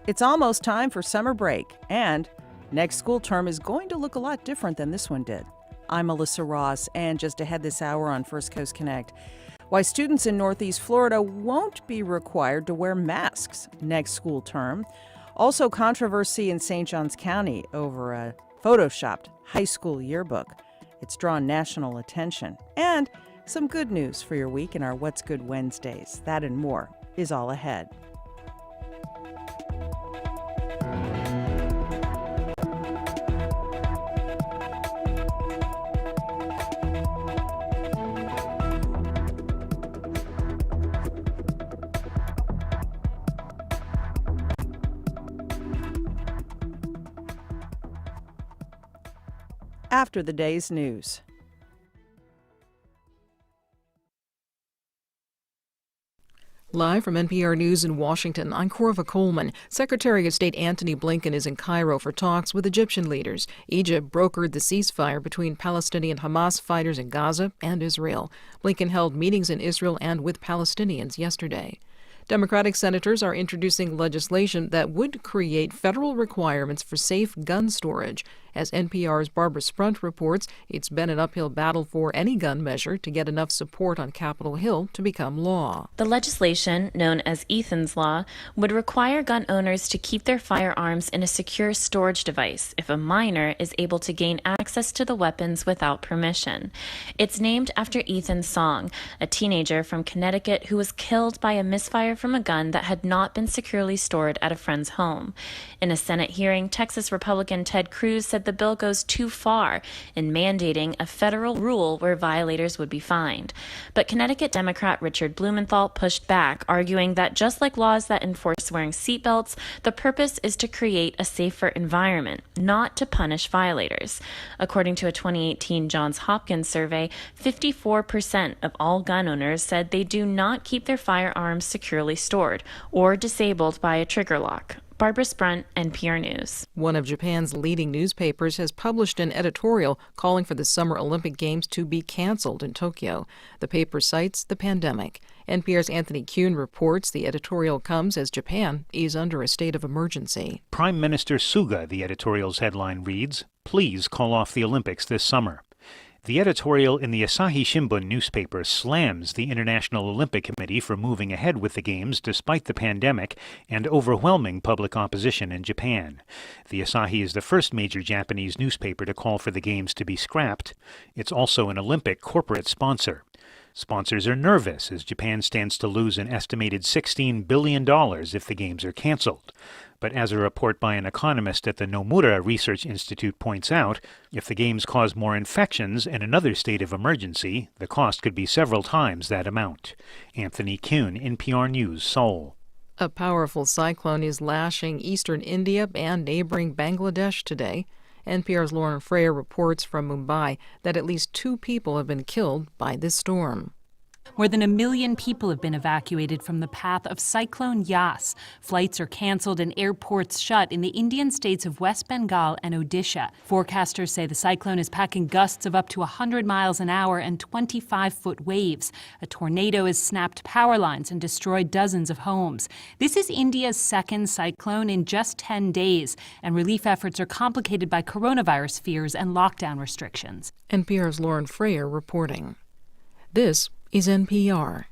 It's almost time for summer break, and next school term is going to look a lot different than this one did. I'm Melissa Ross, and just ahead this hour on First Coast Connect, why students in Northeast Florida won't be required to wear masks next school term. Also, controversy in St. Johns County over a photoshopped high school yearbook. It's drawn national attention. And some good news for your week in our What's Good Wednesdays. That and more is all ahead. After the day's news. Live from NPR News in Washington, I'm Corva Coleman. Secretary of State Antony Blinken is in Cairo for talks with Egyptian leaders. Egypt brokered the ceasefire between Palestinian Hamas fighters in Gaza and Israel. Blinken held meetings in Israel and with Palestinians yesterday. Democratic senators are introducing legislation that would create federal requirements for safe gun storage. As NPR's Barbara Sprunt reports, it's been an uphill battle for any gun measure to get enough support on Capitol Hill to become law. The legislation, known as Ethan's Law, would require gun owners to keep their firearms in a secure storage device if a minor is able to gain access to the weapons without permission. It's named after Ethan Song, a teenager from Connecticut who was killed by a misfire from a gun that had not been securely stored at a friend's home. In a Senate hearing, Texas Republican Ted Cruz said the bill goes too far in mandating a federal rule where violators would be fined. But Connecticut Democrat Richard Blumenthal pushed back, arguing that just like laws that enforce wearing seatbelts, the purpose is to create a safer environment, not to punish violators. According to a 2018 Johns Hopkins survey, 54% of all gun owners said they do not keep their firearms securely stored or disabled by a trigger lock. Barbara Sprunt, NPR News. One of Japan's leading newspapers has published an editorial calling for the Summer Olympic Games to be canceled in Tokyo. The paper cites the pandemic. NPR's Anthony Kuhn reports the editorial comes as Japan is under a state of emergency. Prime Minister Suga, the editorial's headline reads, "Please call off the Olympics this summer." The editorial in the Asahi Shimbun newspaper slams the International Olympic Committee for moving ahead with the Games despite the pandemic and overwhelming public opposition in Japan. The Asahi is the first major Japanese newspaper to call for the Games to be scrapped. It's also an Olympic corporate sponsor. Sponsors are nervous as Japan stands to lose an estimated $16 billion if the Games are canceled. But as a report by an economist at the Nomura Research Institute points out, if the Games cause more infections and another state of emergency, the cost could be several times that amount. Anthony Kuhn, NPR News, Seoul. A powerful cyclone is lashing eastern India and neighboring Bangladesh today. NPR's Lauren Freyer reports from Mumbai that at least 2 people have been killed by this storm. More than 1 million people have been evacuated from the path of Cyclone Yas. Flights are canceled and airports shut in the Indian states of West Bengal and Odisha. Forecasters say the cyclone is packing gusts of up to 100 miles an hour and 25-foot waves. A tornado has snapped power lines and destroyed dozens of homes. This is India's second cyclone in just 10 days, and relief efforts are complicated by coronavirus fears and lockdown restrictions. NPR's Lauren Freyer reporting. This is NPR.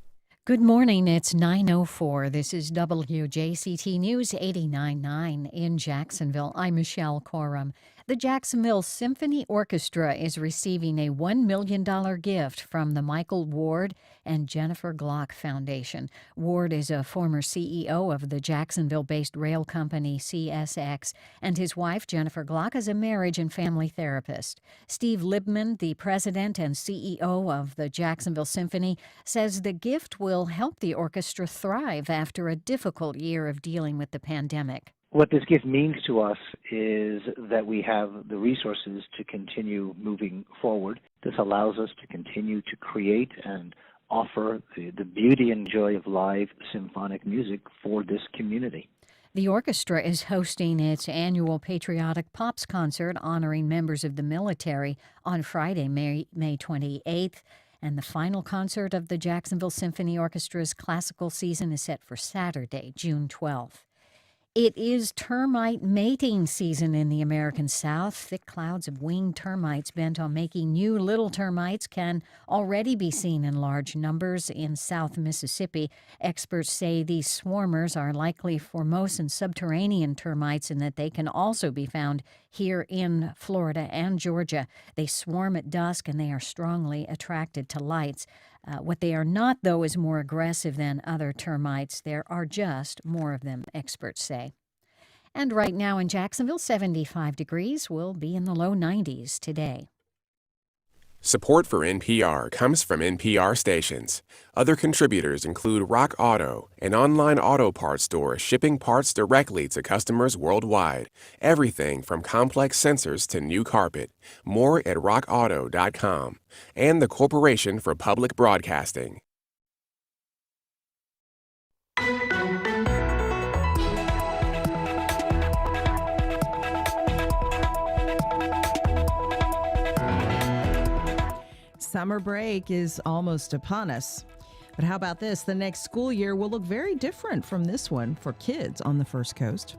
Good morning. It's 9:04. This is WJCT News 89.9 in Jacksonville. I'm Michelle Corum. The Jacksonville Symphony Orchestra is receiving a $1 million gift from the Michael Ward and Jennifer Glock Foundation. Ward is a former CEO of the Jacksonville-based rail company CSX, and his wife, Jennifer Glock, is a marriage and family therapist. Steve Libman, the president and CEO of the Jacksonville Symphony, says the gift will help the orchestra thrive after a difficult year of dealing with the pandemic. What this gift means to us is that we have the resources to continue moving forward. This allows us to continue to create and offer the beauty and joy of live symphonic music for this community. The orchestra is hosting its annual Patriotic Pops concert honoring members of the military on Friday, May 28th. And the final concert of the Jacksonville Symphony Orchestra's classical season is set for Saturday, June 12th. It is termite mating season in the American South. Thick clouds of winged termites bent on making new little termites can already be seen in large numbers in South Mississippi. Experts say these swarmers are likely Formosan subterranean termites and that they can also be found here in Florida and Georgia. They swarm at dusk and they are strongly attracted to lights. What they are not, though, is more aggressive than other termites. There are just more of them, experts say. And right now in Jacksonville, 75 degrees. Will be in the low 90s today. Support for NPR comes from NPR stations. Other contributors include Rock Auto, an online auto parts store shipping parts directly to customers worldwide. Everything from complex sensors to new carpet. More at rockauto.com. And the Corporation for Public Broadcasting. Summer break is almost upon us. But how about this? The next school year will look very different from this one for kids on the First Coast.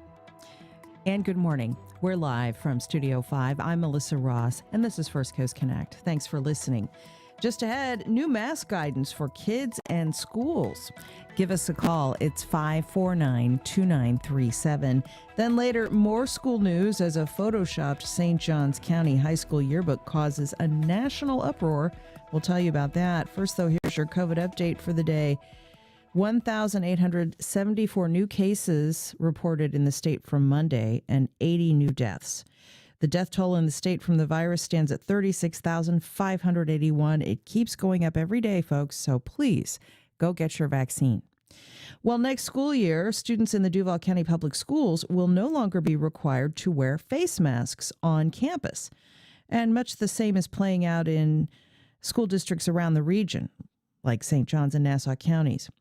And good morning. We're live from Studio 5. I'm Melissa Ross, and this is First Coast Connect. Thanks for listening. Just ahead, new mask guidance for kids and schools. Give us a call. It's 549-2937. Then later, more school news as a photoshopped St. Johns County High School yearbook causes a national uproar. We'll tell you about that. First, though, here's your COVID update for the day. 1,874 new cases reported in the state from Monday and 80 new deaths. The death toll in the state from the virus stands at 36,581. It keeps going up every day, folks, so please go get your vaccine. Well, next school year, students in the Duval County Public Schools will no longer be required to wear face masks on campus. And much the same is playing out in school districts around the region, like St. Johns and Nassau counties.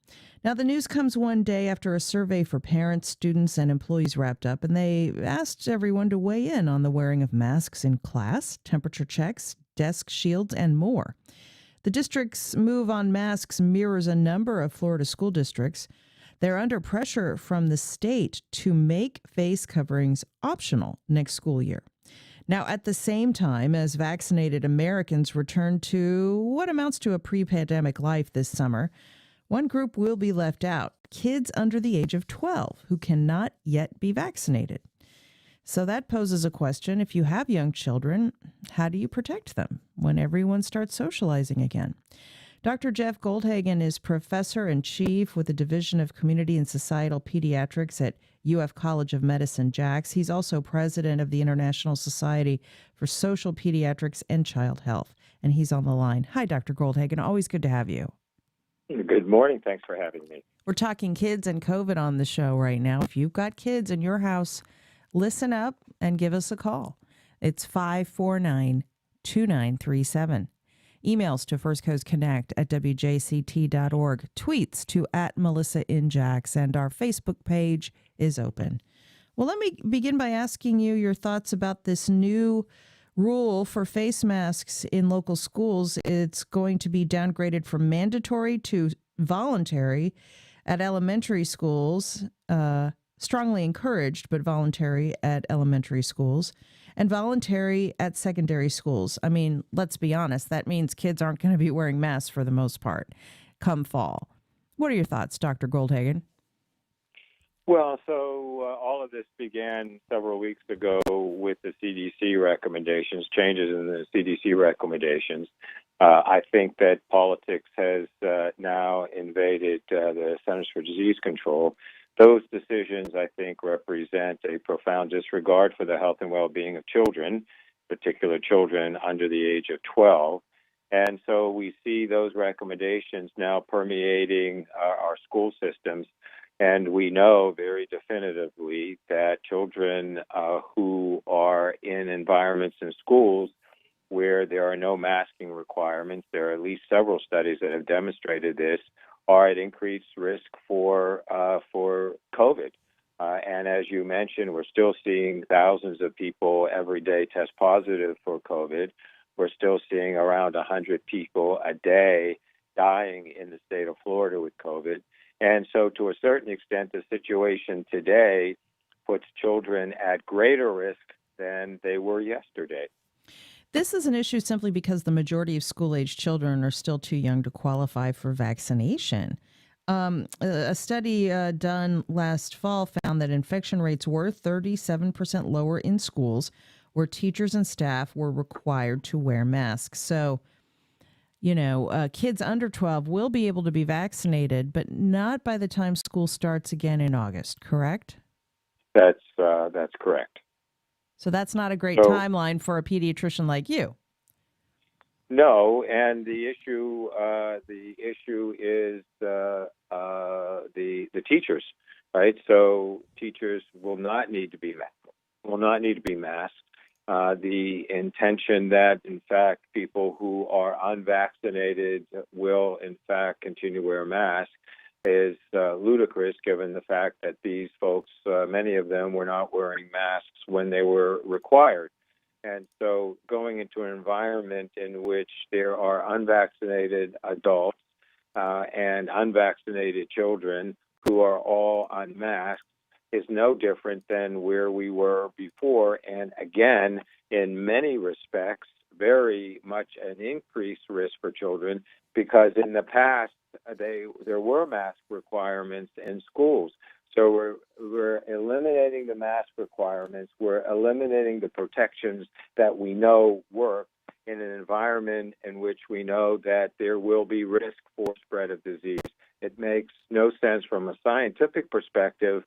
Now, the news comes one day after a survey for parents, students, and employees wrapped up, and they asked everyone to weigh in on the wearing of masks in class, temperature checks, desk shields, and more. The district's move on masks mirrors a number of Florida school districts. They're under pressure from the state to make face coverings optional next school year. Now, at the same time as vaccinated Americans return to what amounts to a pre-pandemic life this summer, one group will be left out, kids under the age of 12 who cannot yet be vaccinated. So that poses a question. If you have young children, how do you protect them when everyone starts socializing again? Dr. Jeff Goldhagen is professor and chief with the Division of Community and Societal Pediatrics at UF College of Medicine, JAX. He's also president of the International Society for Social Pediatrics and Child Health, and he's on the line. Hi, Dr. Goldhagen. Always good to have you. Good morning. Thanks for having me. We're talking kids and COVID on the show right now. If you've got kids in your house, listen up and give us a call. It's 549-2937. Emails to firstcoastconnect@wjct.org. Tweets to @MelissaInJax. And our Facebook page is open. Well, let me begin by asking you your thoughts about this new rule for face masks in local schools. It's going to be downgraded from mandatory to voluntary at elementary schools, strongly encouraged, but voluntary at elementary schools, and voluntary at secondary schools. I mean, let's be honest, that means kids aren't going to be wearing masks for the most part come fall. What are your thoughts, Dr. Goldhagen? Well, so all of this began several weeks ago with the CDC recommendations, changes in the CDC recommendations. I think that politics has now invaded the Centers for Disease Control. Those decisions, I think, represent a profound disregard for the health and well-being of children, particular children under the age of 12. And so we see those recommendations now permeating our school systems. And we know very definitively that children who are in environments in schools where there are no masking requirements, there are at least several studies that have demonstrated this, are at increased risk for COVID. And as you mentioned, we're still seeing thousands of people every day test positive for COVID. We're still seeing around 100 people a day dying in the state of Florida with COVID. And so to a certain extent, the situation today puts children at greater risk than they were yesterday. This is an issue simply because the majority of school-age children are still too young to qualify for vaccination. A study done last fall found that infection rates were 37% lower in schools where teachers and staff were required to wear masks. So, kids under 12 will be able to be vaccinated, but not by the time school starts again in August, correct? That's correct. So that's not a great timeline for a pediatrician like you. No, and the issue is the teachers, right? So teachers will not need to be masked. The intention that, in fact, people who are unvaccinated will, in fact, continue to wear masks is ludicrous, given the fact that these folks, many of them, were not wearing masks when they were required. And so going into an environment in which there are unvaccinated adults and unvaccinated children who are all unmasked is no different than where we were before. And again, in many respects, very much an increased risk for children, because in the past, there were mask requirements in schools. So we're eliminating the mask requirements. We're eliminating the protections that we know work in an environment in which we know that there will be risk for spread of disease. It makes no sense from a scientific perspective,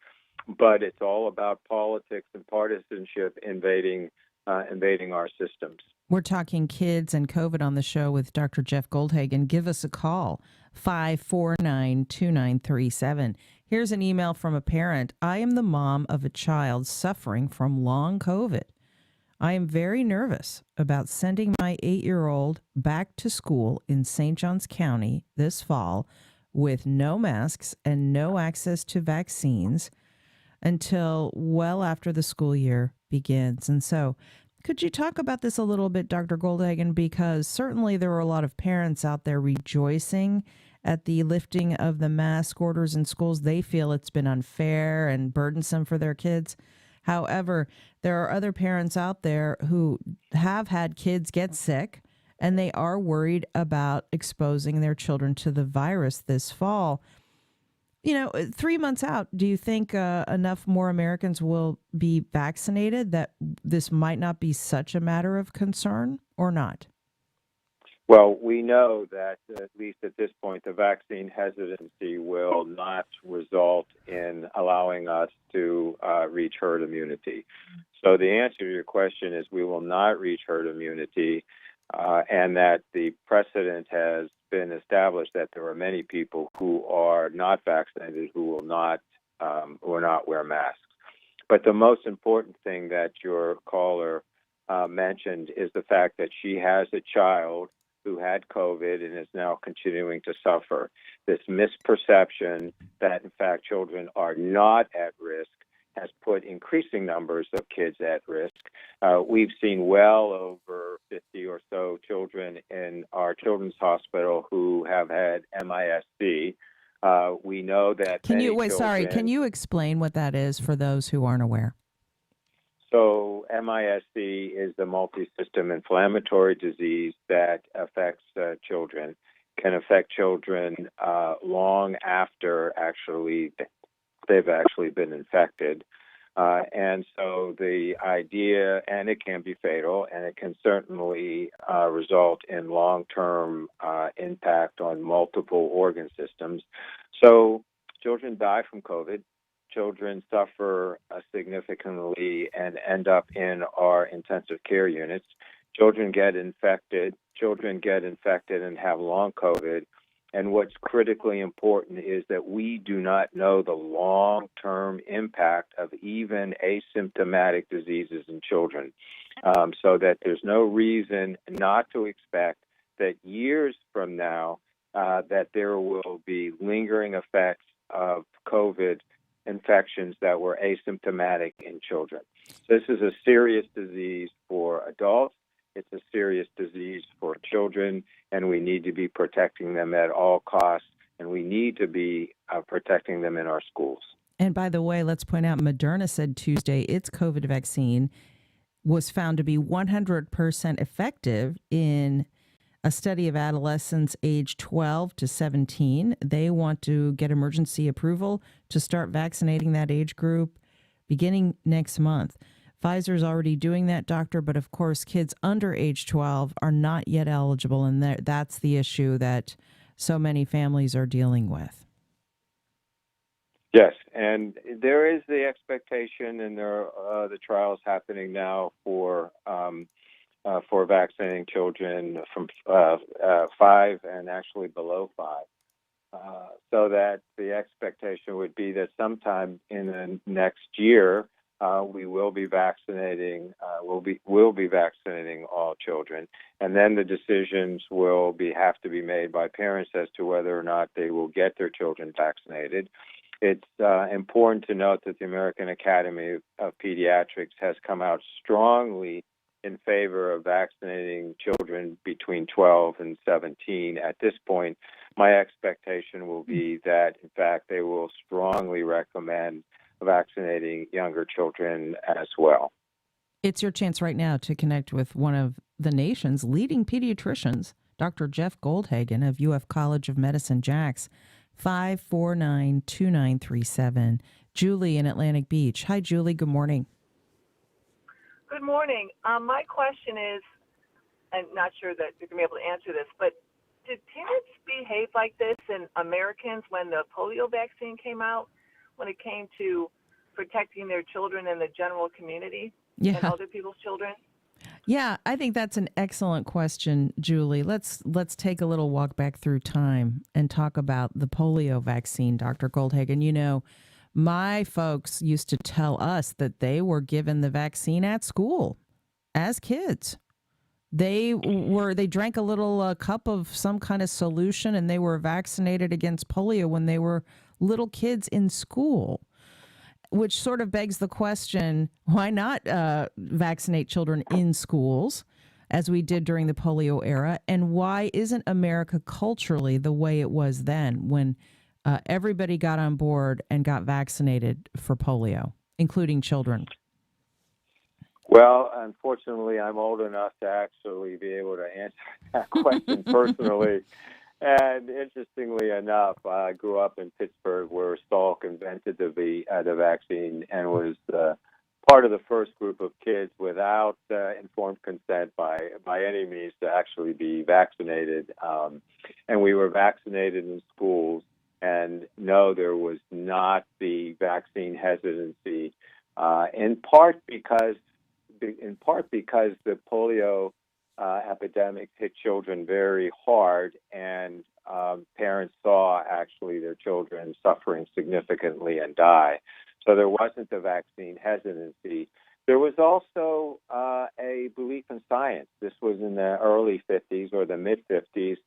but it's all about politics and partisanship invading our systems. We're talking kids and COVID on the show with Dr. Jeff Goldhagen. Give us a call, 549-2937. Here's an email from a parent. I am the mom of a child suffering from long COVID. I am very nervous about sending my 8-year-old back to school in St. Johns County this fall with no masks and no access to vaccines until well after the school year begins. And so could you talk about this a little bit, Dr. Goldhagen? Because certainly there are a lot of parents out there rejoicing at the lifting of the mask orders in schools. They feel it's been unfair and burdensome for their kids. However, there are other parents out there who have had kids get sick, and they are worried about exposing their children to the virus this fall. 3 months out, do you think enough more Americans will be vaccinated that this might not be such a matter of concern or not? Well, we know that, at least at this point, the vaccine hesitancy will not result in allowing us to reach herd immunity. So the answer to your question is we will not reach herd immunity, and that the precedent has been established that there are many people who are not vaccinated who will not wear masks. But the most important thing that your caller mentioned is the fact that she has a child who had COVID and is now continuing to suffer. This misperception that, in fact, children are not at risk has put increasing numbers of kids at risk. We've seen well over 50 or so children in our children's hospital who have had MIS-C. We know that Can you explain what that is for those who aren't aware? So MIS-C is the multi-system inflammatory disease that affects children, can affect children long after they've actually been infected. And so the idea, and it can be fatal, and it can certainly result in long-term impact on multiple organ systems. So children die from COVID. Children suffer significantly and end up in our intensive care units. Children get infected and have long COVID. And what's critically important is that we do not know the long-term impact of even asymptomatic diseases in children, so that there's no reason not to expect that years from now that there will be lingering effects of COVID infections that were asymptomatic in children. This is a serious disease for adults. It's a serious disease for children, and we need to be protecting them at all costs, and we need to be protecting them in our schools. And by the way, let's point out Moderna said Tuesday its COVID vaccine was found to be 100% effective in a study of adolescents aged 12 to 17. They want to get emergency approval to start vaccinating that age group beginning next month. Pfizer's already doing that, doctor, but of course, kids under age 12 are not yet eligible, and that's the issue that so many families are dealing with. Yes, and there is the expectation, and there are the trials happening now for vaccinating children from 5 and actually below 5, so that the expectation would be that sometime in the next year we will be vaccinating. We'll be vaccinating all children, and then the decisions will have to be made by parents as to whether or not they will get their children vaccinated. It's important to note that the American Academy of Pediatrics has come out strongly in favor of vaccinating children between 12 and 17. At this point, my expectation will be that, in fact, they will strongly recommend vaccinating younger children as well. It's your chance right now to connect with one of the nation's leading pediatricians, Dr. Jeff Goldhagen of UF College of Medicine, JAX. 549-2937. Julie in Atlantic Beach. Hi, Julie. Good morning. Good morning. My question is, I'm not sure that you're going to be able to answer this, but did parents behave like this in Americans when the polio vaccine came out, when it came to protecting their children in the general community and other people's children? Yeah, I think that's an excellent question, Julie. Let's take a little walk back through time and talk about the polio vaccine, Dr. Goldhagen. You know, my folks used to tell us that they were given the vaccine at school as kids. They drank a little cup of some kind of solution and they were vaccinated against polio when they were little kids in school. Which sort of begs the question, why not vaccinate children in schools, as we did during the polio era? And why isn't America culturally the way it was then, when everybody got on board and got vaccinated for polio, including children? Well, unfortunately, I'm old enough to actually be able to answer that question personally. And interestingly enough, I grew up in Pittsburgh, where Salk invented the vaccine and was part of the first group of kids without informed consent by any means to actually be vaccinated. And we were vaccinated in schools. And no, there was not the vaccine hesitancy, in part because the polio epidemic hit children very hard, and parents saw actually their children suffering significantly and die. So there wasn't the vaccine hesitancy. There was also a belief in science. This was in the early 50s or the mid-50s.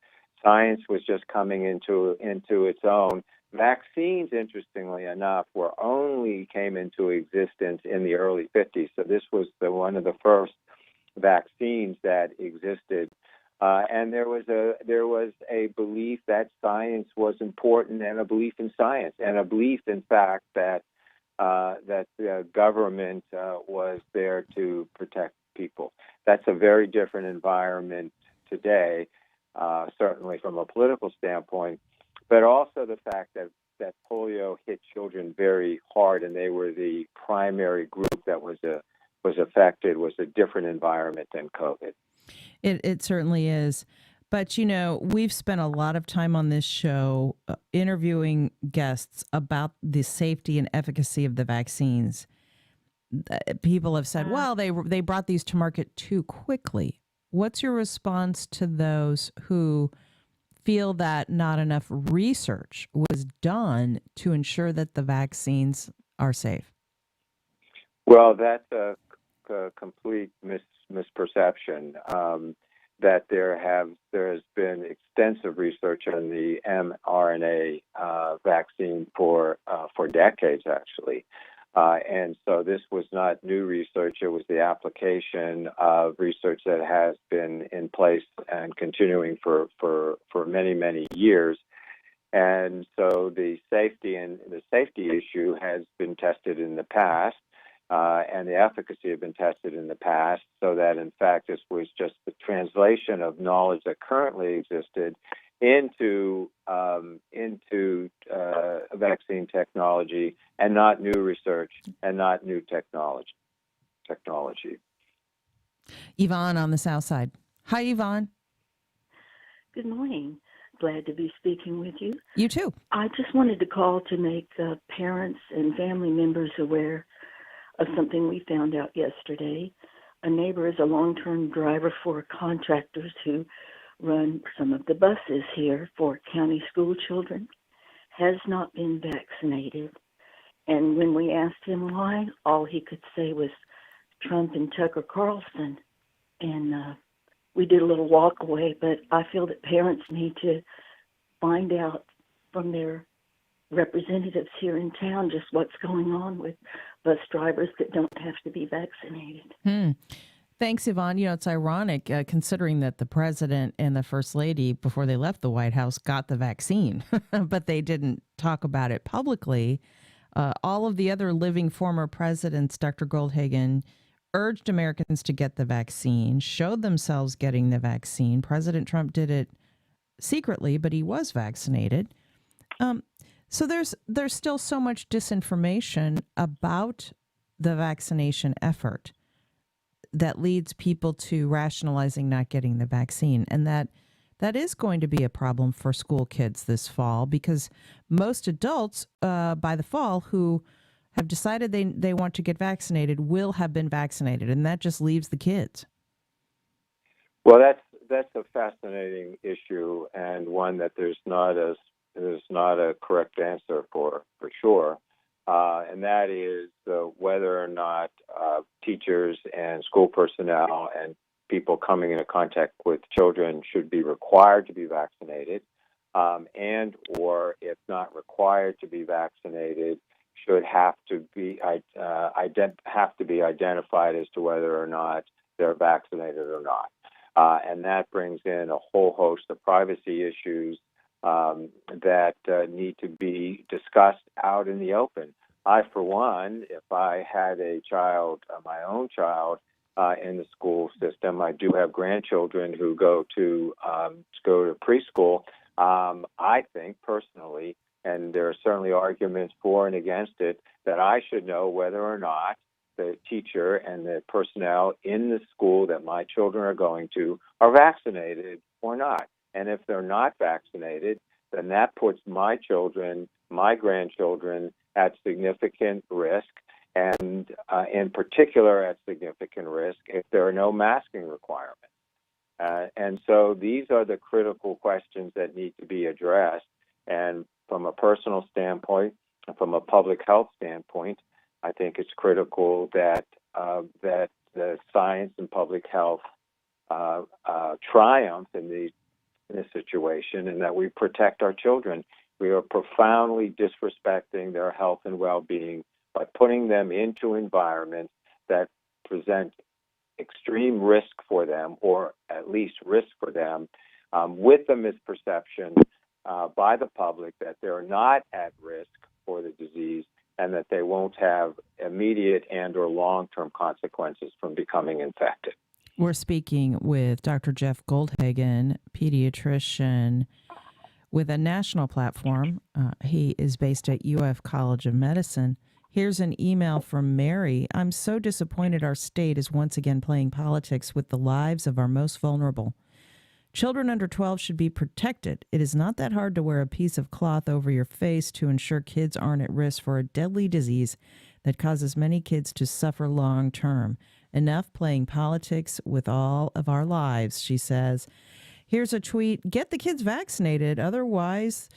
Science was just coming into its own. Vaccines, interestingly enough, came into existence in the early 50s. So this was one of the first vaccines that existed, and there was a belief that science was important, and a belief in science, and a belief, in fact, that the government was there to protect people. That's a very different environment today, certainly from a political standpoint, but also the fact that polio hit children very hard, and they were the primary group that was affected, was a different environment than COVID. It certainly is. But, you know, we've spent a lot of time on this show interviewing guests about the safety and efficacy of the vaccines. People have said, well, they brought these to market too quickly. What's your response to those who feel that not enough research was done to ensure that the vaccines are safe? Well, that's a complete misperception. That there has been extensive research on the mRNA vaccine for decades, actually, and so this was not new research. It was the application of research that has been in place and continuing for many years. And so the safety issue has been tested in the past, and the efficacy have been tested in the past, so that in fact this was just the translation of knowledge that currently existed into vaccine technology, and not new research and not new technology. Yvonne on the South Side. Hi, Yvonne. Good morning. Glad to be speaking with you. You too. I just wanted to call to make parents and family members aware of something we found out yesterday. A neighbor is a long-term driver for contractors who run some of the buses here for county school children, has not been vaccinated. And when we asked him why, all he could say was Trump and Tucker Carlson. And we did a little walk away, but I feel that parents need to find out from their representatives here in town just what's going on with bus drivers that don't have to be vaccinated. Thanks, Yvonne. You know, it's ironic considering that the president and the first lady, before they left the White House, got the vaccine, but they didn't talk about it publicly. All of the other living former presidents, Dr. Goldhagen, urged Americans to get the vaccine, showed themselves getting the vaccine. President Trump did it secretly, but he was vaccinated. So there's still so much disinformation about the vaccination effort that leads people to rationalizing not getting the vaccine. And that is going to be a problem for school kids this fall, because most adults by the fall who have decided they want to get vaccinated will have been vaccinated, and that just leaves the kids. Well, that's a fascinating issue, and one that there's not a correct answer for sure. And that is whether or not teachers and school personnel and people coming into contact with children should be required to be vaccinated, and or if not required to be vaccinated, should have to be identified as to whether or not they're vaccinated or not. And that brings in a whole host of privacy issues that need to be discussed out in the open. I, for one, if I had a child, my own child, in the school system, I do have grandchildren who go to preschool. I think personally, and there are certainly arguments for and against it, that I should know whether or not the teacher and the personnel in the school that my children are going to are vaccinated or not. And if they're not vaccinated, then that puts my children, my grandchildren, at significant risk, and in particular at significant risk if there are no masking requirements. And so these are the critical questions that need to be addressed. And from a personal standpoint, from a public health standpoint, I think it's critical that the science and public health triumph in this situation, and that we protect our children. We are profoundly disrespecting their health and well-being by putting them into environments that present extreme risk for them, or at least risk for them, with the misperception by the public that they're not at risk for the disease and that they won't have immediate and or long-term consequences from becoming infected. We're speaking with Dr. Jeff Goldhagen, pediatrician with a national platform. He is based at UF College of Medicine. Here's an email from Mary. I'm so disappointed our state is once again playing politics with the lives of our most vulnerable. Children under 12 should be protected. It is not that hard to wear a piece of cloth over your face to ensure kids aren't at risk for a deadly disease that causes many kids to suffer long term. Enough playing politics with all of our lives, she says. Here's a tweet. Get the kids vaccinated. Otherwise,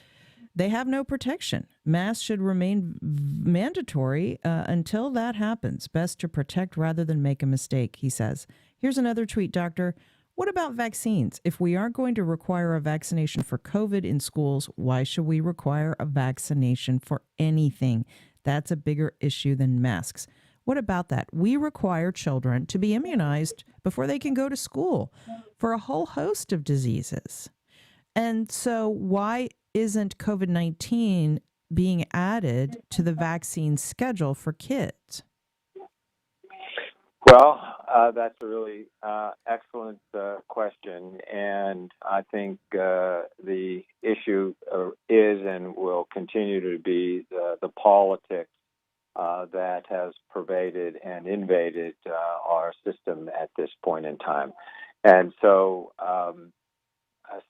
they have no protection. Masks should remain mandatory until that happens. Best to protect rather than make a mistake, he says. Here's another tweet, Doctor. What about vaccines? If we aren't going to require a vaccination for COVID in schools, why should we require a vaccination for anything? That's a bigger issue than masks. What about that? We require children to be immunized before they can go to school for a whole host of diseases. And so why isn't COVID-19 being added to the vaccine schedule for kids? Well, that's a really excellent question, and I think the issue is and will continue to be the politics that has pervaded and invaded our system at this point in time. And so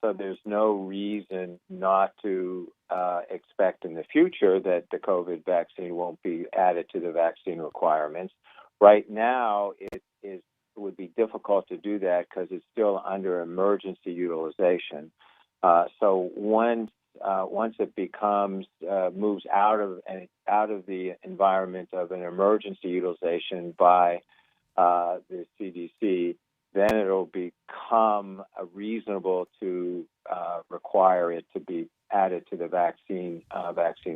there's no reason not to expect in the future that the COVID vaccine won't be added to the vaccine requirements. Right now, it would be difficult to do that because it's still under emergency utilization. So once it becomes moves out of the environment of an emergency utilization by the CDC, then it'll become reasonable to require it to be added to the vaccine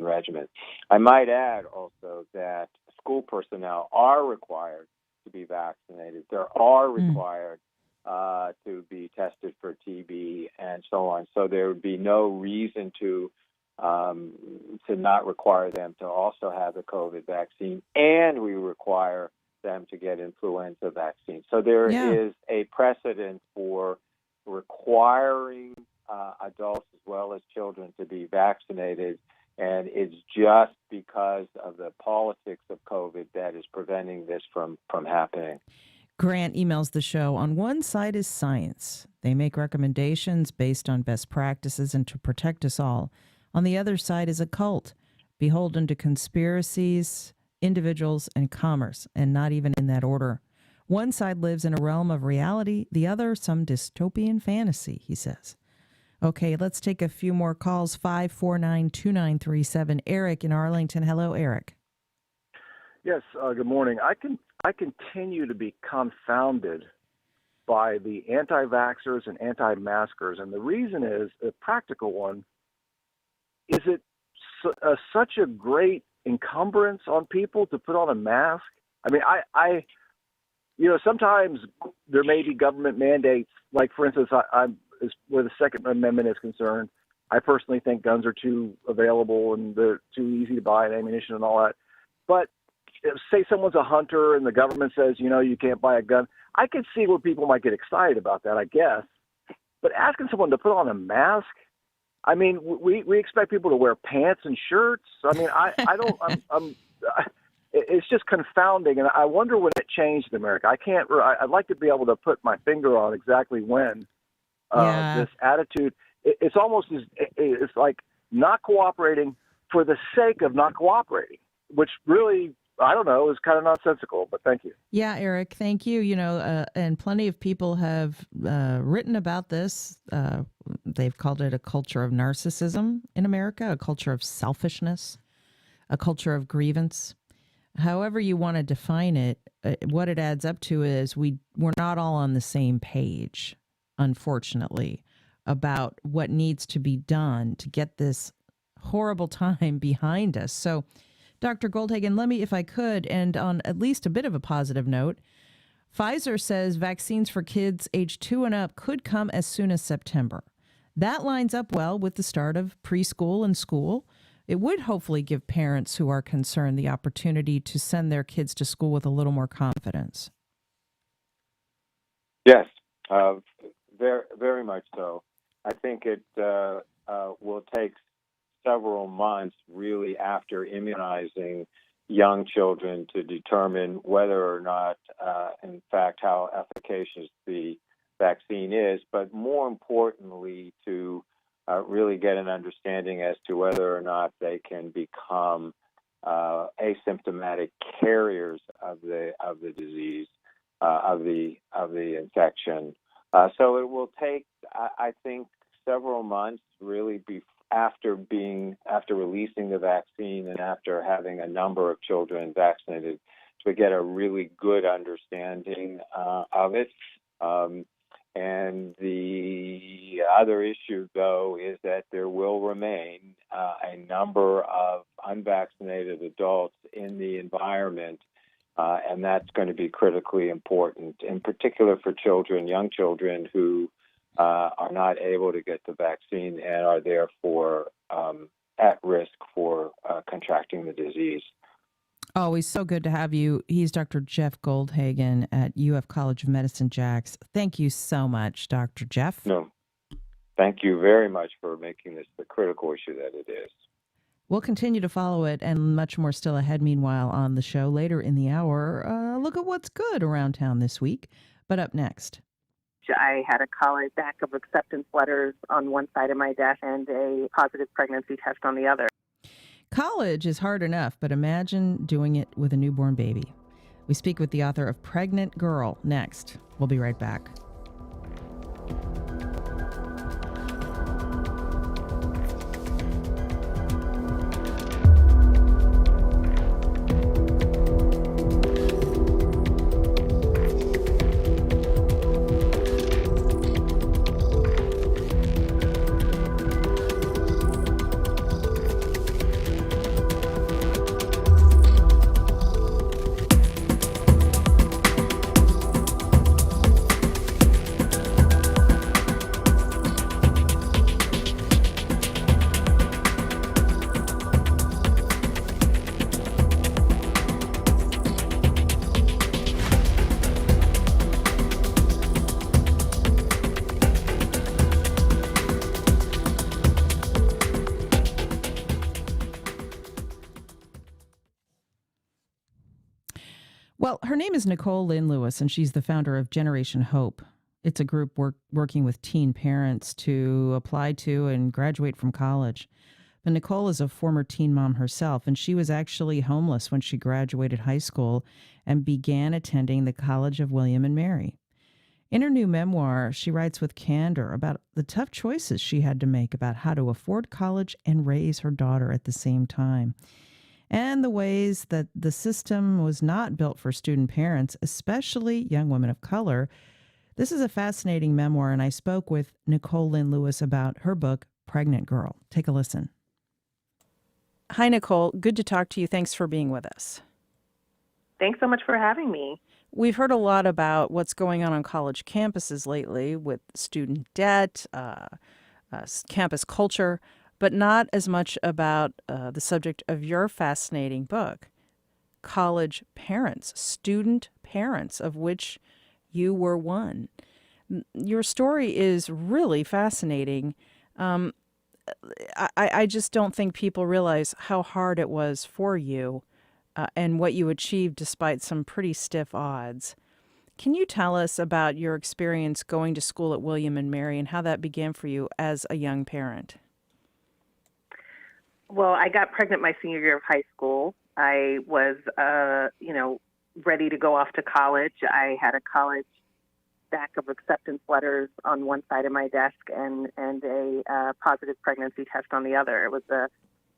regimen. I might add also that school personnel are required to be vaccinated. They are required to be tested for TB and so on. So there would be no reason to not require them to also have the COVID vaccine, and we require them to get influenza vaccine. So there is a precedent for requiring adults as well as children to be vaccinated, and it's just because of the politics of COVID that is preventing this from happening. Grant emails the show. On one side is science. They make recommendations based on best practices and to protect us all. On the other side is a cult, beholden to conspiracies, individuals, and commerce, and not even in that order. One side lives in a realm of reality, the other some dystopian fantasy, he says. Okay, let's take a few more calls. 549-2937. Eric in Arlington. Hello, Eric. Yes, good morning. I continue to be confounded by the anti-vaxxers and anti-maskers, and the reason is a practical one. Is it such a great encumbrance on people to put on a mask? I mean, I sometimes there may be government mandates. Like, for instance, where the Second Amendment is concerned, I personally think guns are too available and they're too easy to buy and ammunition and all that. But say someone's a hunter and the government says, you can't buy a gun. I can see where people might get excited about that, I guess. But asking someone to put on a mask, I mean, we expect people to wear pants and shirts. I mean, it's just confounding, and I wonder when it changed in America. I'd like to be able to put my finger on exactly when this attitude. It's almost it's like not cooperating for the sake of not cooperating, which really, I don't know, is kind of nonsensical. But thank you. Yeah, Eric, thank you. And plenty of people have written about this. They've called it a culture of narcissism in America, a culture of selfishness, a culture of grievance. However you want to define it, what it adds up to is we're not all on the same page, unfortunately, about what needs to be done to get this horrible time behind us. So, Dr. Goldhagen, let me, if I could, and on at least a bit of a positive note, Pfizer says vaccines for kids age 2 and up could come as soon as September. That lines up well with the start of preschool and school. It would hopefully give parents who are concerned the opportunity to send their kids to school with a little more confidence. Yes, very, very much so. I think it will take several months really after immunizing young children to determine whether or not, in fact, how efficacious the vaccine is, but more importantly, to really get an understanding as to whether or not they can become asymptomatic carriers of the disease, of the infection. So it will take, I think, several months really after releasing the vaccine and after having a number of children vaccinated to get a really good understanding of it. And the other issue, though, is that there will remain a number of unvaccinated adults in the environment, and that's going to be critically important, in particular for children, young children who are not able to get the vaccine and are therefore at risk for contracting the disease. Always so good to have you. He's Dr. Jeff Goldhagen at UF College of Medicine, Jax. Thank you so much, Dr. Jeff. No, thank you very much for making this the critical issue that it is. We'll continue to follow it and much more still ahead. Meanwhile, on the show later in the hour, look at what's good around town this week. But up next. I had a college stack of acceptance letters on one side of my desk and a positive pregnancy test on the other. College is hard enough, but imagine doing it with a newborn baby. We speak with the author of Pregnant Girl next. We'll be right back. Well, her name is Nicole Lynn Lewis, and she's the founder of Generation Hope. It's a group working with teen parents to apply to and graduate from college. But Nicole is a former teen mom herself, and she was actually homeless when she graduated high school and began attending the College of William and Mary. In her new memoir, she writes with candor about the tough choices she had to make about how to afford college and raise her daughter at the same time, and the ways that the system was not built for student parents, especially young women of color. This is a fascinating memoir, and I spoke with Nicole Lynn Lewis about her book, Pregnant Girl. Take a listen. Hi, Nicole. Good to talk to you. Thanks for being with us. Thanks so much for having me. We've heard a lot about what's going on college campuses lately with student debt, campus culture, but not as much about the subject of your fascinating book, college parents, student parents, of which you were one. Your story is really fascinating. I just don't think people realize how hard it was for you and what you achieved despite some pretty stiff odds. Can you tell us about your experience going to school at William and Mary and how that began for you as a young parent? Well, I got pregnant my senior year of high school. I was, ready to go off to college. I had a college stack of acceptance letters on one side of my desk and a positive pregnancy test on the other. It was a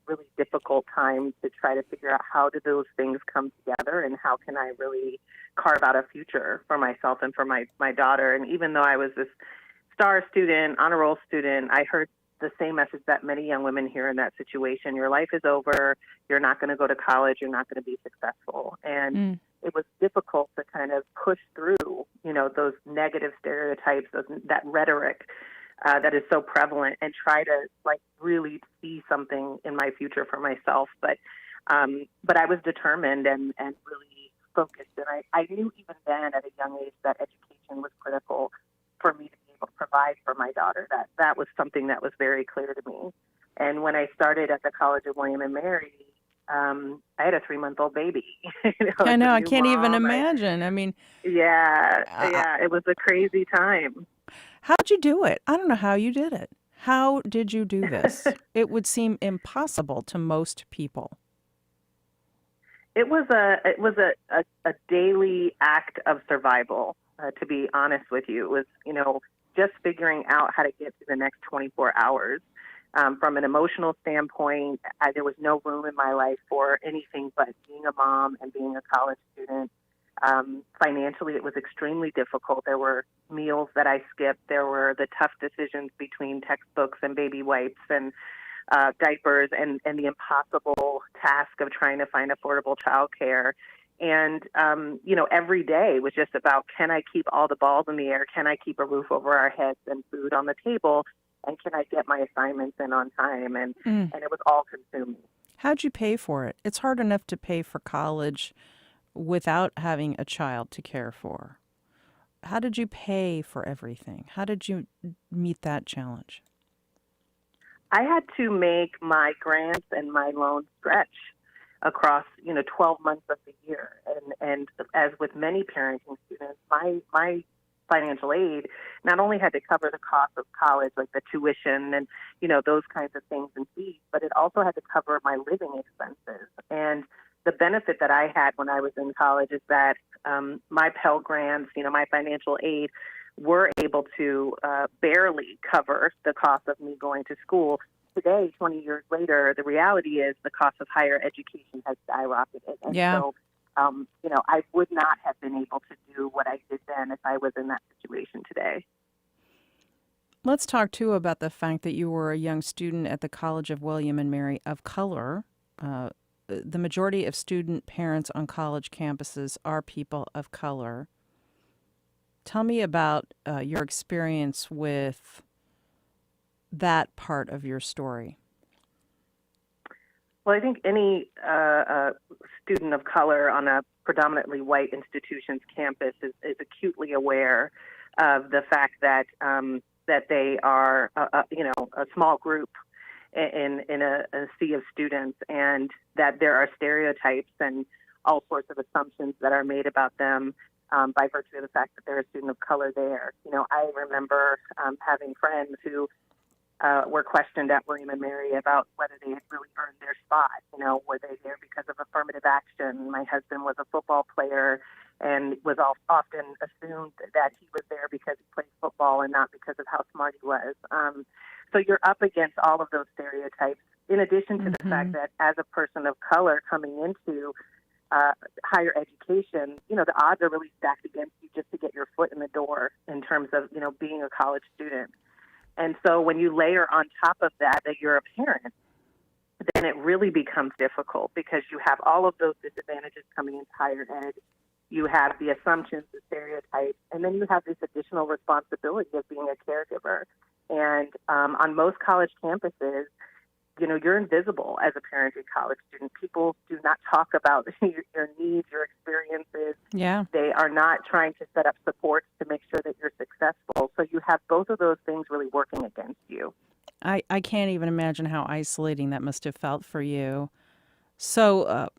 really difficult time to try to figure out how do those things come together and how can I really carve out a future for myself and for my daughter. And even though I was this star student, honor roll student, I heard the same message that many young women hear in that situation. Your life is over. You're not going to go to college. You're not going to be successful. And it was difficult to kind of push through, those negative stereotypes, that rhetoric that is so prevalent, and try to really see something in my future for myself. But I was determined and really focused. And I knew even then at a young age that education was critical for me to be able to provide for my daughter. That was something that was very clear to me. And when I started at the College of William and Mary, I had a 3-month-old baby. I know. I can't even imagine. Yeah, it was a crazy time. How'd you do it? I don't know how you did it. How did you do this? It would seem impossible to most people. It was a daily act of survival. To be honest with you, it was just figuring out how to get through the next 24 hours. From an emotional standpoint, there was no room in my life for anything but being a mom and being a college student. Financially, it was extremely difficult. There were meals that I skipped. There were the tough decisions between textbooks and baby wipes and diapers and the impossible task of trying to find affordable childcare. And, every day was just about, can I keep all the balls in the air? Can I keep a roof over our heads and food on the table? And can I get my assignments in on time? And it was all consuming. How'd you pay for it? It's hard enough to pay for college without having a child to care for. How did you pay for everything? How did you meet that challenge? I had to make my grants and my loans stretch across, 12 months of the year. And as with many parenting students, my financial aid not only had to cover the cost of college, like the tuition and, those kinds of things and fees, but it also had to cover my living expenses. And the benefit that I had when I was in college is that my Pell Grants, my financial aid, were able to barely cover the cost of me going to school. Today, 20 years later, the reality is the cost of higher education has skyrocketed. And so, I would not have been able to do what I did then if I was in that situation today. Let's talk, too, about the fact that you were a young student at the College of William and Mary of color. The majority of student parents on college campuses are people of color. Tell me about your experience with that part of your story. Well, I think any student of color on a predominantly white institution's campus is acutely aware of the fact that that they are, a small group in a sea of students, and that there are stereotypes and all sorts of assumptions that are made about them by virtue of the fact that they're a student of color there. I remember having friends who were questioned at William and Mary about whether they had really earned their spot. Were they there because of affirmative action? My husband was a football player and was often assumed that he was there because he played football and not because of how smart he was. So you're up against all of those stereotypes, in addition to the fact that as a person of color coming into higher education, the odds are really stacked against you just to get your foot in the door in terms of, being a college student. And so when you layer on top of that you're a parent, then it really becomes difficult because you have all of those disadvantages coming into higher ed. You have the assumptions, the stereotypes, and then you have this additional responsibility of being a caregiver. And on most college campuses, you're invisible as a parenting college student. People do not talk about your needs, your experiences. Yeah. They are not trying to set up supports to make sure that you're successful. So you have both of those things really working against you. I can't even imagine how isolating that must have felt for you. So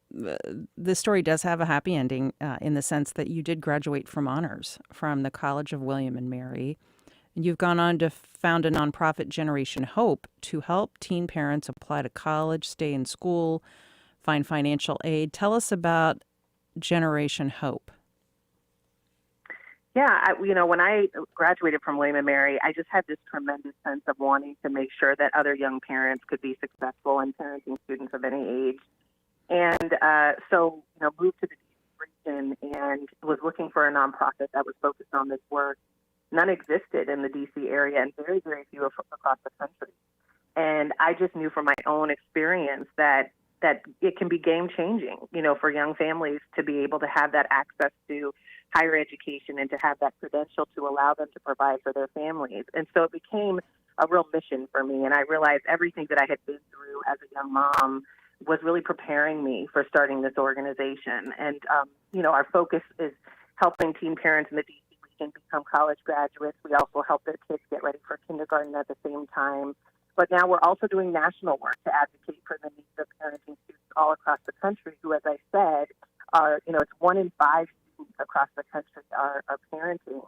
this story does have a happy ending in the sense that you did graduate from honors from the College of William and Mary. You've gone on to found a nonprofit, Generation Hope, to help teen parents apply to college, stay in school, find financial aid. Tell us about Generation Hope. Yeah, when I graduated from William & Mary, I just had this tremendous sense of wanting to make sure that other young parents could be successful in parenting students of any age. And so, moved to the D.C. region and was looking for a nonprofit that was focused on this work. None existed in the D.C. area, and very, very few across the country. And I just knew from my own experience that it can be game-changing, for young families to be able to have that access to higher education and to have that credential to allow them to provide for their families. And so it became a real mission for me, and I realized everything that I had been through as a young mom was really preparing me for starting this organization. And, our focus is helping teen parents in the D.C. region become college graduates. We also help their kids get ready for kindergarten at the same time. But now we're also doing national work to advocate for the needs of parenting students all across the country who, as I said, are, it's 1 in 5 students across the country are parenting,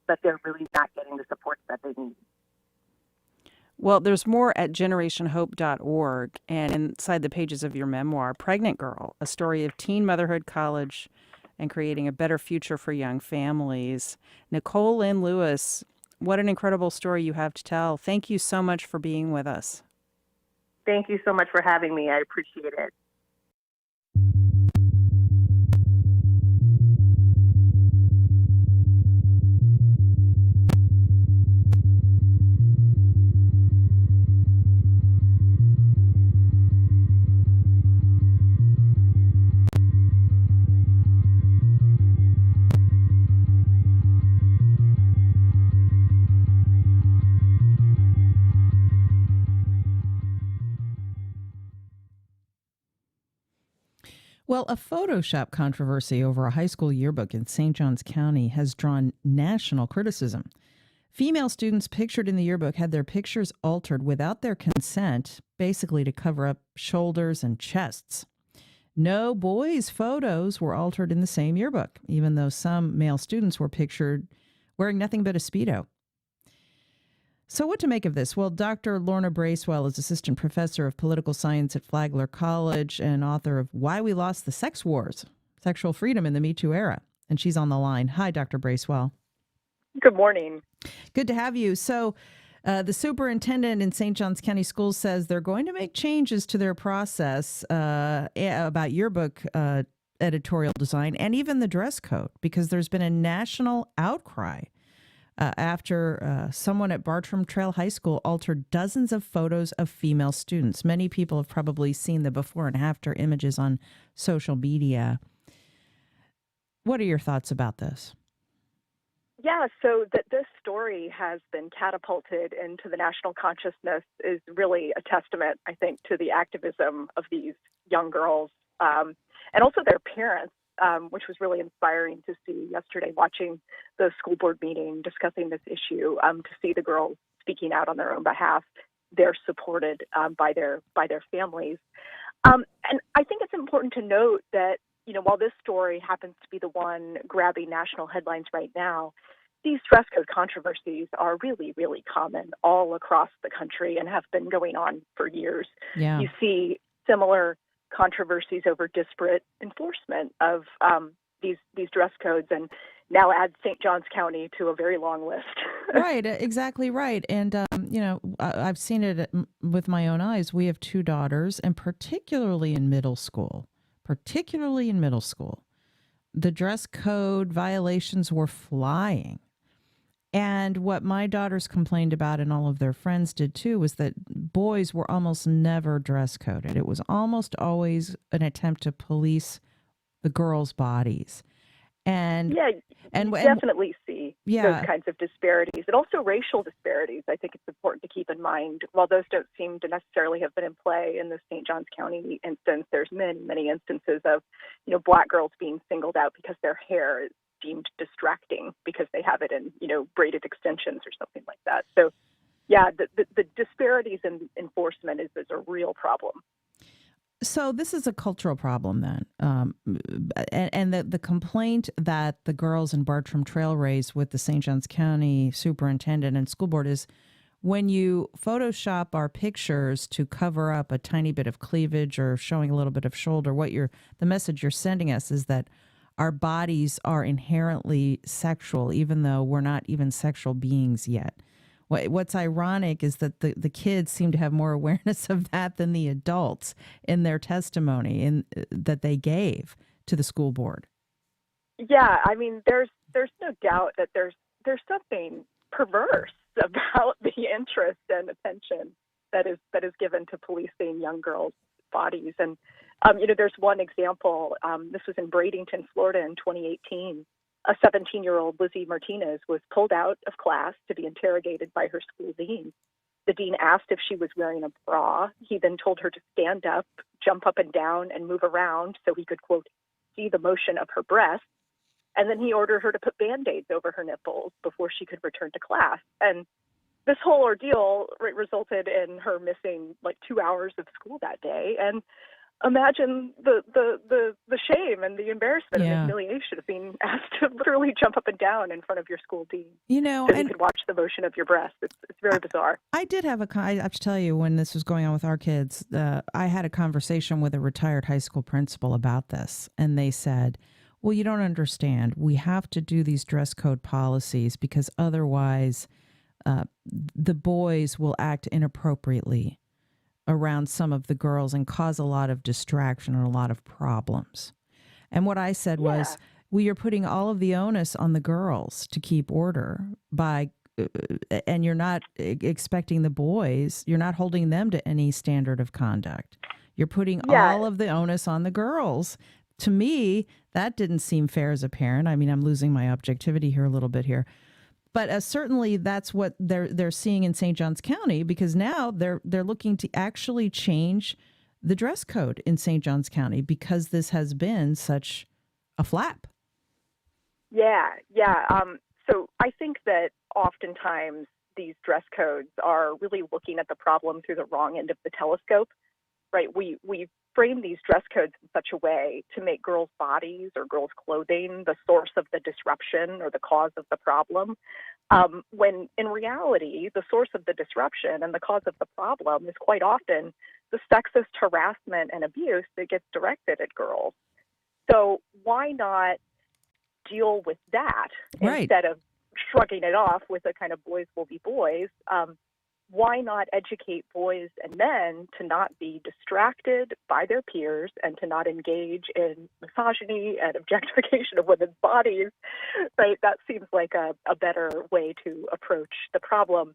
but they're really not getting the support that they need. Well, there's more at generationhope.org, and inside the pages of your memoir, Pregnant Girl, a story of teen motherhood, college, and creating a better future for young families. Nicole Lynn Lewis, what an incredible story you have to tell. Thank you so much for being with us. Thank you so much for having me. I appreciate it. Well, a Photoshop controversy over a high school yearbook in St. Johns County has drawn national criticism. Female students pictured in the yearbook had their pictures altered without their consent, basically to cover up shoulders and chests. No boys' photos were altered in the same yearbook, even though some male students were pictured wearing nothing but a Speedo. So what to make of this? Well, Dr. Lorna Bracewell is assistant professor of political science at Flagler College and author of Why We Lost the Sex Wars, Sexual Freedom in the Me Too Era. And she's on the line. Hi, Dr. Bracewell. Good morning. Good to have you. So the superintendent in St. Johns County Schools says they're going to make changes to their process about yearbook editorial design and even the dress code, because there's been a national outcry after someone at Bartram Trail High School altered dozens of photos of female students. Many people have probably seen the before and after images on social media. What are your thoughts about this? Yeah, so that this story has been catapulted into the national consciousness is really a testament, I think, to the activism of these young girls and also their parents, which was really inspiring to see yesterday, watching the school board meeting discussing this issue, to see the girls speaking out on their own behalf. They're supported by their families. And I think it's important to note that, you know, while this story happens to be the one grabbing national headlines right now, these dress code controversies are really, really common all across the country and have been going on for years. Yeah. You see similar controversies over disparate enforcement of these dress codes, and now add St. Johns County to a very long list. Right, exactly right. And, you know, I've seen it with my own eyes. We have two daughters, and particularly in middle school, the dress code violations were flying. And what my daughters complained about, and all of their friends did too, was that boys were almost never dress coded. It was almost always an attempt to police the girls' bodies. And yeah, you definitely see those kinds of disparities, and also racial disparities. I think it's important to keep in mind. While those don't seem to necessarily have been in play in the St. Johns County instance, there's many instances of, you know, Black girls being singled out because their hair is deemed distracting because they have it in, you know, braided extensions or something like that. So, yeah, the disparities in enforcement is a real problem. So this is a cultural problem then. And the complaint that the girls in Bartram Trail raised with the St. Johns County superintendent and school board is when you Photoshop our pictures to cover up a tiny bit of cleavage or showing a little bit of shoulder, the message you're sending us is that our bodies are inherently sexual, even though we're not even sexual beings yet. What's ironic is that the kids seem to have more awareness of that than the adults in their testimony that they gave to the school board. Yeah, I mean, there's no doubt that there's something perverse about the interest and attention that is given to policing young girls' bodies. And you know, there's one example. This was in Bradenton, Florida, in 2018. A 17-year-old, Lizzie Martinez, was pulled out of class to be interrogated by her school dean. The dean asked if she was wearing a bra. He then told her to stand up, jump up and down, and move around so he could, quote, see the motion of her breasts. And then he ordered her to put Band-Aids over her nipples before she could return to class. And this whole ordeal resulted in her missing like 2 hours of school that day. And imagine the shame and the embarrassment and the humiliation of being asked to literally jump up and down in front of your school dean. You know, so you could watch the motion of your breast. It's very bizarre. I did have I have to tell you, when this was going on with our kids, I had a conversation with a retired high school principal about this, and they said, well, you don't understand. We have to do these dress code policies because otherwise the boys will act inappropriately around some of the girls and cause a lot of distraction and a lot of problems. And what I said was, well, you're putting all of the onus on the girls to keep order and you're not expecting the boys, you're not holding them to any standard of conduct. You're putting all of the onus on the girls. To me, that didn't seem fair as a parent. I mean, I'm losing my objectivity here a little bit here. But certainly that's what they're seeing in St. Johns County, because now they're looking to actually change the dress code in St. Johns County because this has been such a flap. Yeah. So I think that oftentimes these dress codes are really looking at the problem through the wrong end of the telescope, right? We frame these dress codes in such a way to make girls' bodies or girls' clothing the source of the disruption or the cause of the problem, when in reality, the source of the disruption and the cause of the problem is quite often the sexist harassment and abuse that gets directed at girls. So why not deal with that instead of shrugging it off with a kind of boys will be boys? Why not educate boys and men to not be distracted by their peers and to not engage in misogyny and objectification of women's bodies, right? That seems like a better way to approach the problem.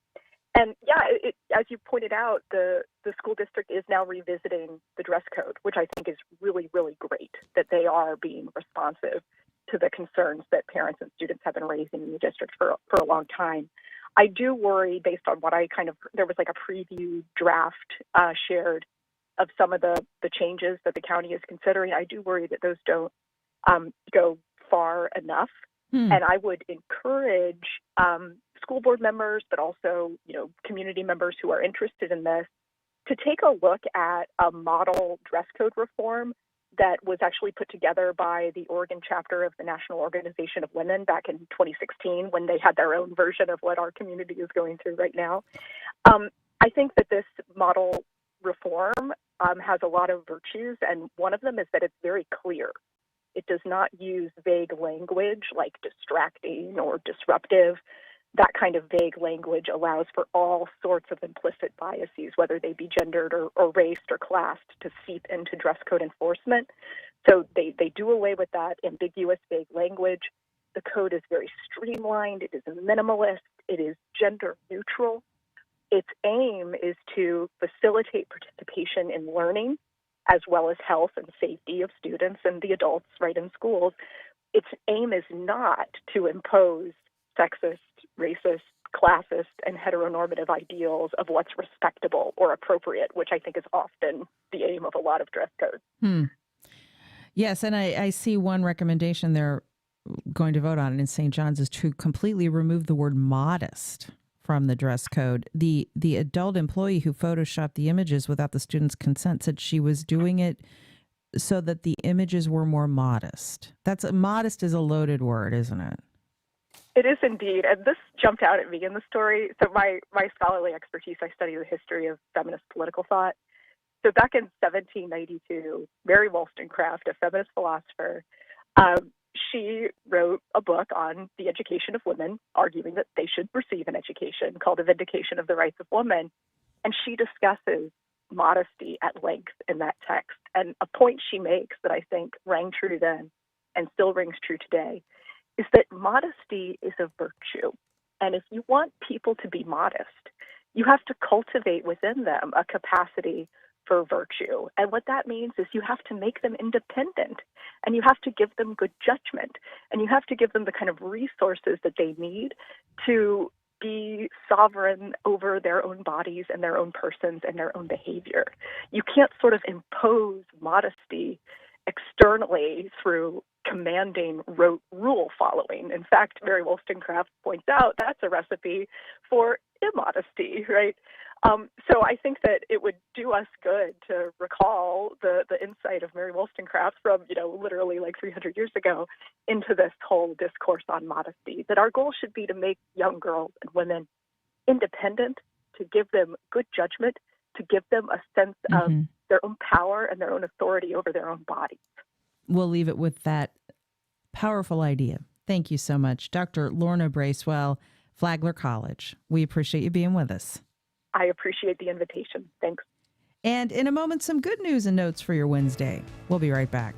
And yeah, as you pointed out, the school district is now revisiting the dress code, which I think is really, really great that they are being responsive to the concerns that parents and students have been raising in the district for a long time. I do worry, based on what there was like a preview draft shared of some of the changes that the county is considering. I do worry that those don't go far enough. And I would encourage school board members, but also, community members who are interested in this, to take a look at a model dress code reform that was actually put together by the Oregon chapter of the National Organization of Women back in 2016, when they had their own version of what our community is going through right now. I think that this model reform has a lot of virtues, and one of them is that it's very clear. It does not use vague language like distracting or disruptive. That kind of vague language allows for all sorts of implicit biases, whether they be gendered or raced or classed, to seep into dress code enforcement. So they do away with that ambiguous, vague language. The code is very streamlined. It is minimalist. It is gender neutral. Its aim is to facilitate participation in learning, as well as health and safety of students and the adults right in schools. Its aim is not to impose sexist, racist, classist, and heteronormative ideals of what's respectable or appropriate, which I think is often the aim of a lot of dress codes. Yes, and I see one recommendation they're going to vote on in St. John's is to completely remove the word modest from the dress code. The adult employee who photoshopped the images without the student's consent said she was doing it so that the images were more modest. Modest is a loaded word, isn't it? It is indeed, and this jumped out at me in the story. So my scholarly expertise, I study the history of feminist political thought. So back in 1792, Mary Wollstonecraft, a feminist philosopher, she wrote a book on the education of women, arguing that they should receive an education, called A Vindication of the Rights of Women. And she discusses modesty at length in that text. And a point she makes that I think rang true then and still rings true today is that modesty is a virtue. And if you want people to be modest, you have to cultivate within them a capacity for virtue. And what that means is you have to make them independent, and you have to give them good judgment, and you have to give them the kind of resources that they need to be sovereign over their own bodies and their own persons and their own behavior. You can't sort of impose modesty externally through commanding rote rule following. In fact, Mary Wollstonecraft points out that's a recipe for immodesty, right? So I think that it would do us good to recall the insight of Mary Wollstonecraft from, literally like 300 years ago into this whole discourse on modesty, that our goal should be to make young girls and women independent, to give them good judgment, to give them a sense of their own power and their own authority over their own bodies. We'll leave it with that powerful idea. Thank you so much, Dr. Lorna Bracewell, Flagler College. We appreciate you being with us. I appreciate the invitation. Thanks. And in a moment, some good news and notes for your Wednesday. We'll be right back.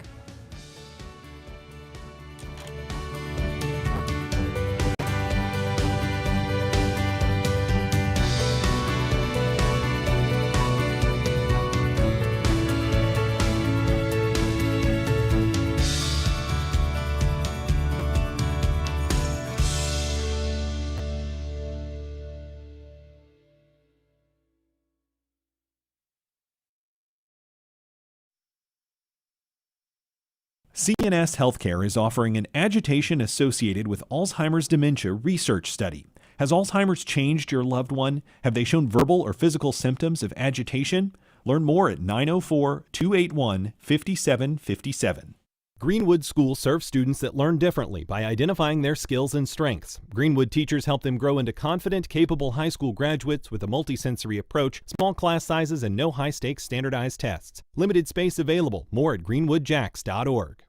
CNS Healthcare is offering an agitation associated with Alzheimer's dementia research study. Has Alzheimer's changed your loved one? Have they shown verbal or physical symptoms of agitation? Learn more at 904-281-5757. Greenwood School serves students that learn differently by identifying their skills and strengths. Greenwood teachers help them grow into confident, capable high school graduates with a multisensory approach, small class sizes, and no high-stakes standardized tests. Limited space available. More at greenwoodjacks.org.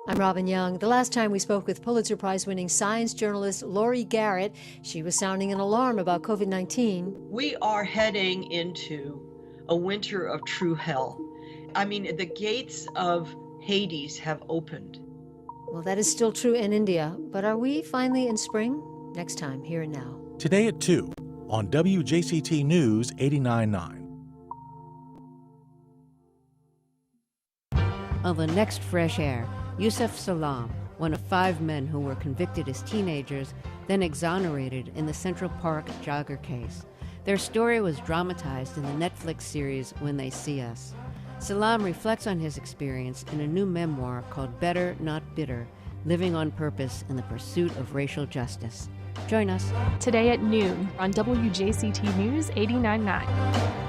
I'm Robin Young. The last time we spoke with Pulitzer Prize-winning science journalist Laurie Garrett, she was sounding an alarm about COVID-19. We are heading into a winter of true hell. I mean, the gates of Hades have opened. Well, that is still true in India, but are we finally in spring? Next time, Here and Now. Today at 2 on WJCT News 89.9. On the next Fresh Air, Yusuf Salam, one of 5 men who were convicted as teenagers, then exonerated in the Central Park jogger case. Their story was dramatized in the Netflix series When They See Us. Salam reflects on his experience in a new memoir called Better Not Bitter, Living on Purpose in the Pursuit of Racial Justice. Join us today at noon on WJCT News 89.9.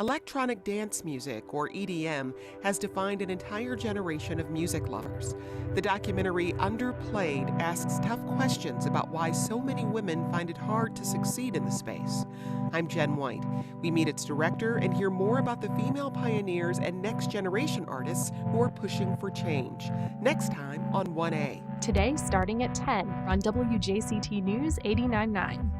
Electronic dance music, or EDM, has defined an entire generation of music lovers. The documentary Underplayed asks tough questions about why so many women find it hard to succeed in the space. I'm Jen White. We meet its director and hear more about the female pioneers and next generation artists who are pushing for change. Next time on 1A. Today starting at 10 on WJCT News 89.9.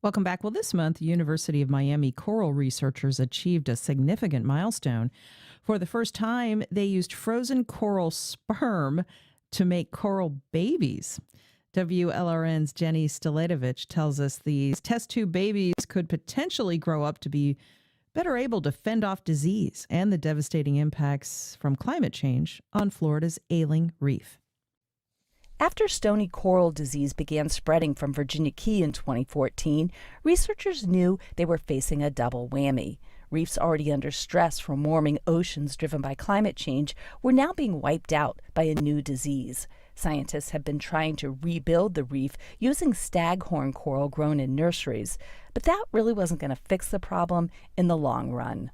Welcome back. Well, this month, University of Miami coral researchers achieved a significant milestone. For the first time, they used frozen coral sperm to make coral babies. WLRN's Jenny Staletovich tells us these test tube babies could potentially grow up to be better able to fend off disease and the devastating impacts from climate change on Florida's ailing reef. After stony coral disease began spreading from Virginia Key in 2014, researchers knew they were facing a double whammy. Reefs already under stress from warming oceans driven by climate change were now being wiped out by a new disease. Scientists have been trying to rebuild the reef using staghorn coral grown in nurseries, but that really wasn't going to fix the problem in the long run.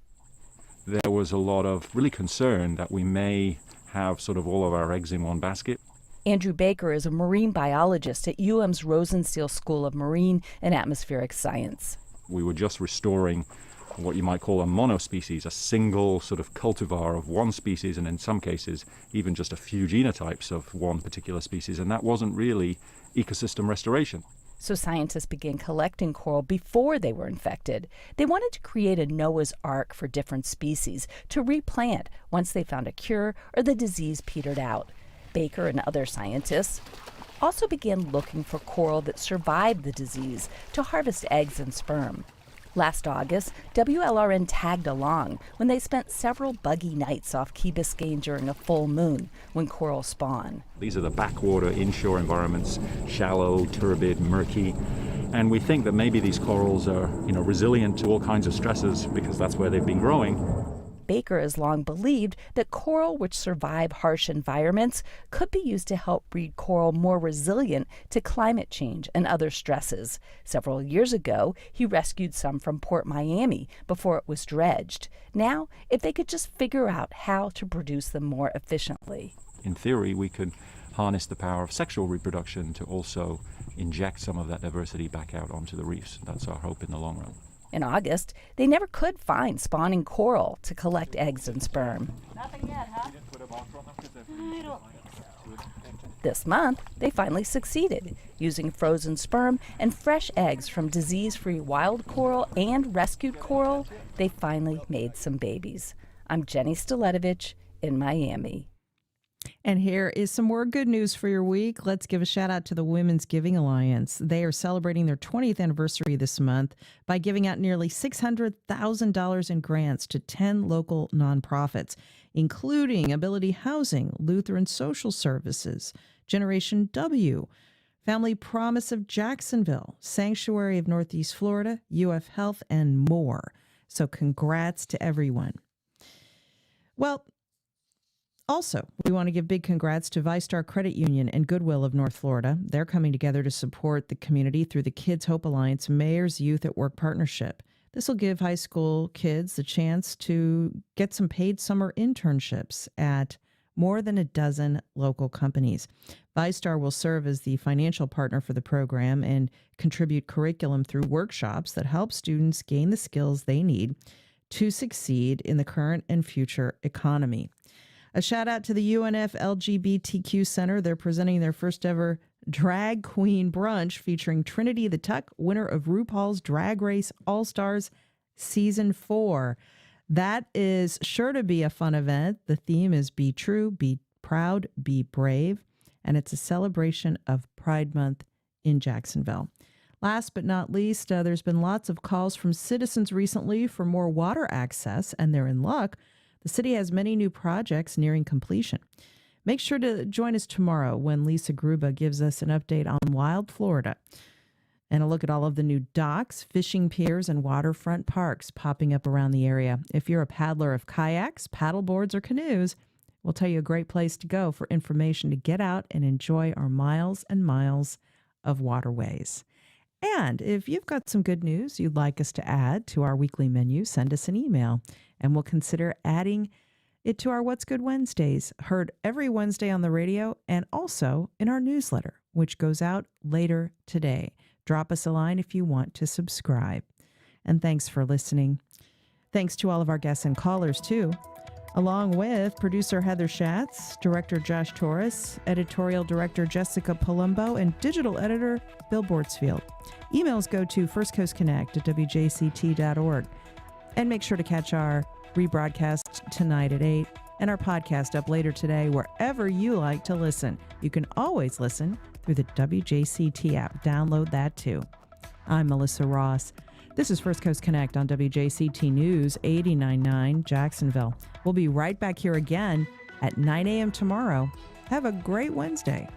There was a lot of really concern that we may have sort of all of our eggs in one basket. Andrew Baker is a marine biologist at UM's Rosenstiel School of Marine and Atmospheric Science. We were just restoring what you might call a monospecies, a single sort of cultivar of one species, and in some cases even just a few genotypes of one particular species, and that wasn't really ecosystem restoration. So scientists began collecting coral before they were infected. They wanted to create a Noah's Ark for different species to replant once they found a cure or the disease petered out. Baker and other scientists also began looking for coral that survived the disease to harvest eggs and sperm. Last August, WLRN tagged along when they spent several buggy nights off Key Biscayne during a full moon when coral spawn. These are the backwater inshore environments, shallow, turbid, murky, and we think that maybe these corals are, resilient to all kinds of stresses because that's where they've been growing. Baker has long believed that coral which survive harsh environments could be used to help breed coral more resilient to climate change and other stresses. Several years ago, he rescued some from Port Miami before it was dredged. Now, if they could just figure out how to produce them more efficiently. In theory, we could harness the power of sexual reproduction to also inject some of that diversity back out onto the reefs. That's our hope in the long run. In August, they never could find spawning coral to collect eggs and sperm. Nothing yet, huh? I don't think so. This month, they finally succeeded. Using frozen sperm and fresh eggs from disease-free wild coral and rescued coral, they finally made some babies. I'm Jenny Staletovich in Miami. And here is some more good news for your week. Let's give a shout out to the Women's Giving Alliance. They are celebrating their 20th anniversary this month by giving out nearly $600,000 in grants to 10 local nonprofits, including Ability Housing, Lutheran Social Services, Generation W, Family Promise of Jacksonville, Sanctuary of Northeast Florida, UF Health, and more. So congrats to everyone. Well, also, we want to give big congrats to ViStar Credit Union and Goodwill of North Florida. They're coming together to support the community through the Kids Hope Alliance Mayor's Youth at Work Partnership. This will give high school kids the chance to get some paid summer internships at more than a dozen local companies. ViStar will serve as the financial partner for the program and contribute curriculum through workshops that help students gain the skills they need to succeed in the current and future economy. A shout out to the UNF LGBTQ Center. They're presenting their first ever drag queen brunch featuring Trinity the Tuck, winner of RuPaul's Drag Race All-Stars Season 4. That is sure to be a fun event. The theme is Be True, Be Proud, Be Brave, and it's a celebration of Pride Month in Jacksonville. Last but not least, there's been lots of calls from citizens recently for more water access, and they're in luck. The city has many new projects nearing completion. Make sure to join us tomorrow when Lisa Gruba gives us an update on Wild Florida and a look at all of the new docks, fishing piers, and waterfront parks popping up around the area. If you're a paddler of kayaks, paddleboards, or canoes, we'll tell you a great place to go for information to get out and enjoy our miles and miles of waterways. And if you've got some good news you'd like us to add to our weekly menu, send us an email, and we'll consider adding it to our What's Good Wednesdays, heard every Wednesday on the radio and also in our newsletter, which goes out later today. Drop us a line if you want to subscribe. And thanks for listening. Thanks to all of our guests and callers, too, along with producer Heather Schatz, director Josh Torres, editorial director Jessica Palumbo, and digital editor Bill Bortsfield. Emails go to firstcoastconnect@wjct.org. And make sure to catch our rebroadcast tonight at 8 and our podcast up later today wherever you like to listen. You can always listen through the WJCT app. Download that too. I'm Melissa Ross. This is First Coast Connect on WJCT News 89.9 Jacksonville. We'll be right back here again at 9 a.m. tomorrow. Have a great Wednesday.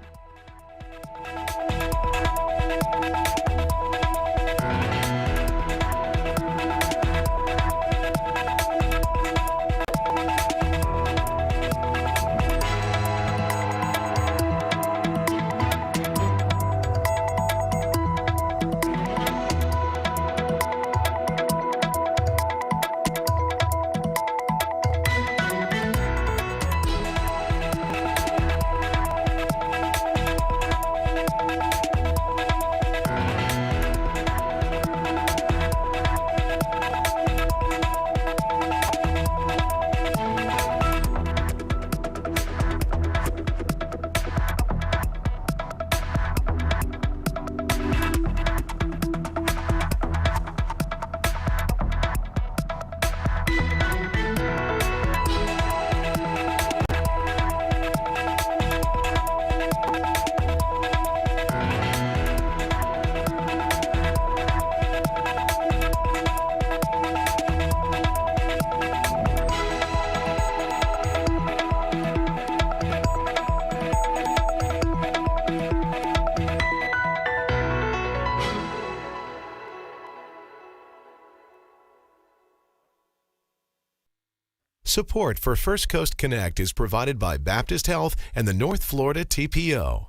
Support for First Coast Connect is provided by Baptist Health and the North Florida TPO.